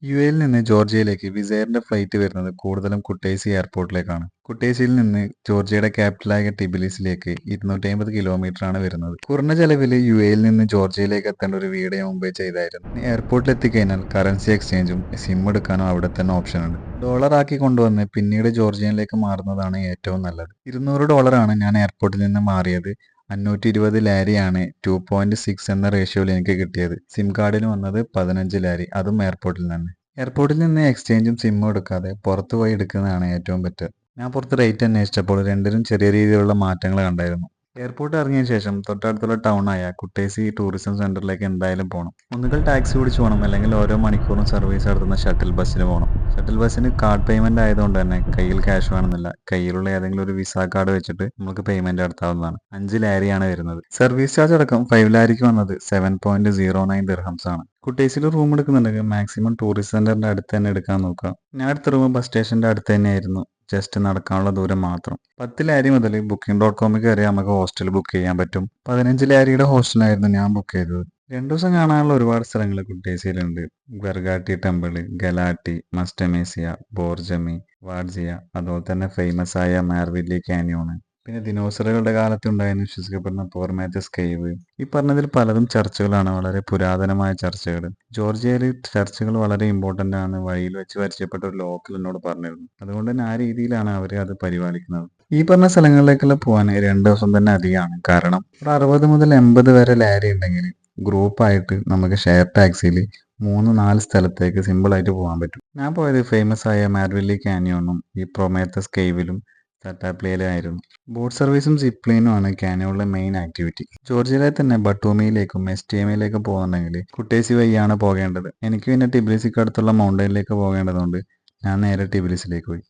യുഎയിൽ നിന്ന് ജോർജിയയിലേക്ക് വിസ് എയറിന്റെ ഫ്ലൈറ്റ് വരുന്നത് കൂടുതലും കുട്ടൈസി എയർപോർട്ടിലേക്കാണ്. കുട്ടൈസിയിൽ നിന്ന് ജോർജിയയുടെ ക്യാപിറ്റലായ ടിബിലിസിലേക്ക് 250 കിലോമീറ്ററാണ് വരുന്നത്. കുറഞ്ഞ ചെലവിൽ യുഎയിൽ നിന്ന് ജോർജിയയിലേക്ക് എത്തേണ്ട ഒരു വീഡിയോ മുമ്പേ ചെയ്തായിരുന്നു. എയർപോർട്ടിൽ എത്തിക്കഴിഞ്ഞാൽ കറൻസി എക്സ്ചേഞ്ചും സിം എടുക്കാനും അവിടെ തന്നെ ഓപ്ഷൻ ഉണ്ട്. ഡോളറാക്കി കൊണ്ടുവന്ന് പിന്നീട് ജോർജിയയിലേക്ക് മാറുന്നതാണ് ഏറ്റവും നല്ലത്. $200 ഞാൻ എയർപോർട്ടിൽ നിന്ന് മാറിയത്. 520 ലാരിയാണ് 2.6 എന്ന റേഷ്യോയിൽ എനിക്ക് കിട്ടിയത്. സിം കാർഡിന് വന്നത് 15 ലാരി, അതും എയർപോർട്ടിൽ നിന്ന്. എയർപോർട്ടിൽ നിന്ന് എക്സ്ചേഞ്ചും സിമ്മും എടുക്കാതെ പുറത്തു പോയി എടുക്കുന്നതാണ് ഏറ്റവും ബെറ്റർ. ഞാൻ പുറത്ത് റേറ്റ് അന്വേഷിച്ചപ്പോൾ രണ്ടിലും ചെറിയ രീതിയിലുള്ള മാറ്റങ്ങൾ കണ്ടായിരുന്നു. എയർപോർട്ട് ഇറങ്ങിയ ശേഷം തൊട്ടടുത്തുള്ള ടൗണായ കുട്ടേസി ടൂറിസം സെന്ററിലേക്ക് എന്തായാലും പോകണം. ഒന്നുകിൽ ടാക്സി പിടിച്ച് പോകണം, അല്ലെങ്കിൽ ഓരോ മണിക്കൂറും സർവീസ് നടത്തുന്ന ഷട്ടിൽ ബസ്സിന് പോകണം. ഷട്ടിൽ ബസ്സിന് കാർഡ് പേയ്മെന്റ് ആയതുകൊണ്ട് തന്നെ കയ്യിൽ ക്യാഷ് വേണമെന്നില്ല. കയ്യിലുള്ള ഏതെങ്കിലും ഒരു വിസ കാർഡ് വെച്ചിട്ട് നമുക്ക് പേയ്മെന്റ് നടത്താവുന്നതാണ്. 5 ലാരിയാണ് വരുന്നത്. സർവീസ് ചാർജ് അടക്കം 5 ലാരിക്ക് വന്നത് 7.09 ദിർഹംസ് ആണ്. കുട്ടേസിൽ റൂം എടുക്കുന്നുണ്ടെങ്കിൽ മാക്സിമം ടൂറിസ്റ്റ് സെന്ററിന്റെ അടുത്ത് തന്നെ എടുക്കാൻ നോക്കുക. ഞാൻ എടുത്ത റൂം ബസ് സ്റ്റേഷന്റെ അടുത്ത് തന്നെയായിരുന്നു. ജസ്റ്റ് നടക്കാനുള്ള ദൂരം മാത്രം. 10 ലാരി മുതൽ Booking.com കയറി നമുക്ക് ഹോസ്റ്റൽ ബുക്ക് ചെയ്യാൻ പറ്റും. 15 ലാരിയുടെ ഹോസ്റ്റലായിരുന്നു ഞാൻ ബുക്ക് ചെയ്തത്. 2 ദിവസം കാണാനുള്ള ഒരുപാട് സ്ഥലങ്ങൾ കുട്ടേസിയിലുണ്ട്. ഗർഗാട്ടി ടെമ്പിള്, ഗലാട്ടി, മസ്റ്റമേസിയ, ബോർജമി, വാഡ്സിയ, അതുപോലെ തന്നെ ഫേമസ് ആയ മാർവില്ലി കാനിയോണ്, പിന്നെ ദിനോസറുകളുടെ കാലത്ത് ഉണ്ടായെന്ന് വിശ്വസിക്കപ്പെടുന്ന പോർമേത്തസ് കേവ്. ഈ പറഞ്ഞതിൽ പലതും ചർച്ചുകളാണ്, വളരെ പുരാതനമായ ചർച്ചുകൾ. ജോർജിയയിൽ ചർച്ചുകൾ വളരെ ഇമ്പോർട്ടന്റ് ആണ്. വഴിയിൽ വെച്ച് പരിചയപ്പെട്ട ഒരു ലോക്കൽ എന്നോട് പറഞ്ഞിരുന്നു. അതുകൊണ്ട് തന്നെ ആ രീതിയിലാണ് അവർ അത് പരിപാലിക്കുന്നത്. ഈ പറഞ്ഞ സ്ഥലങ്ങളിലേക്കെല്ലാം പോകാൻ 2 ദിവസം തന്നെ അധികമാണ്. കാരണം ഒരു 60 മുതൽ 80 വരെ ലാരി ഉണ്ടെങ്കിൽ ഗ്രൂപ്പായിട്ട് നമുക്ക് ഷെയർ ടാക്സിയിൽ 3-4 സ്ഥലത്തേക്ക് സിമ്പിളായിട്ട് പോകാൻ പറ്റും. ഞാൻ പോയത് ഫേമസ് ആയ മാർവില്ലി കാനിയോണും ഈ പ്രൊമേത്തസ് കേവിലും തട്ടാപ്ലിയിലായിരുന്നു. ബോട്ട് സർവീസും സിപ്പ് ലൈനുമാണ് കാനിയോണിലെ മെയിൻ ആക്ടിവിറ്റി. ജോർജിയയിലെ തന്നെ ബട്ടൂമിയിലേക്കും എസ്റ്റിഎമയിലേക്കും പോകുന്നുണ്ടെങ്കിൽ കുട്ടേസി വഴിയാണ് പോകേണ്ടത്. എനിക്ക് പിന്നെ ടിബിലിസിക്ക് അടുത്തുള്ള മൗണ്ടനിലേക്ക് പോകേണ്ടതുകൊണ്ട് ഞാൻ നേരെ ടിബിലിസിലേക്ക് പോയി.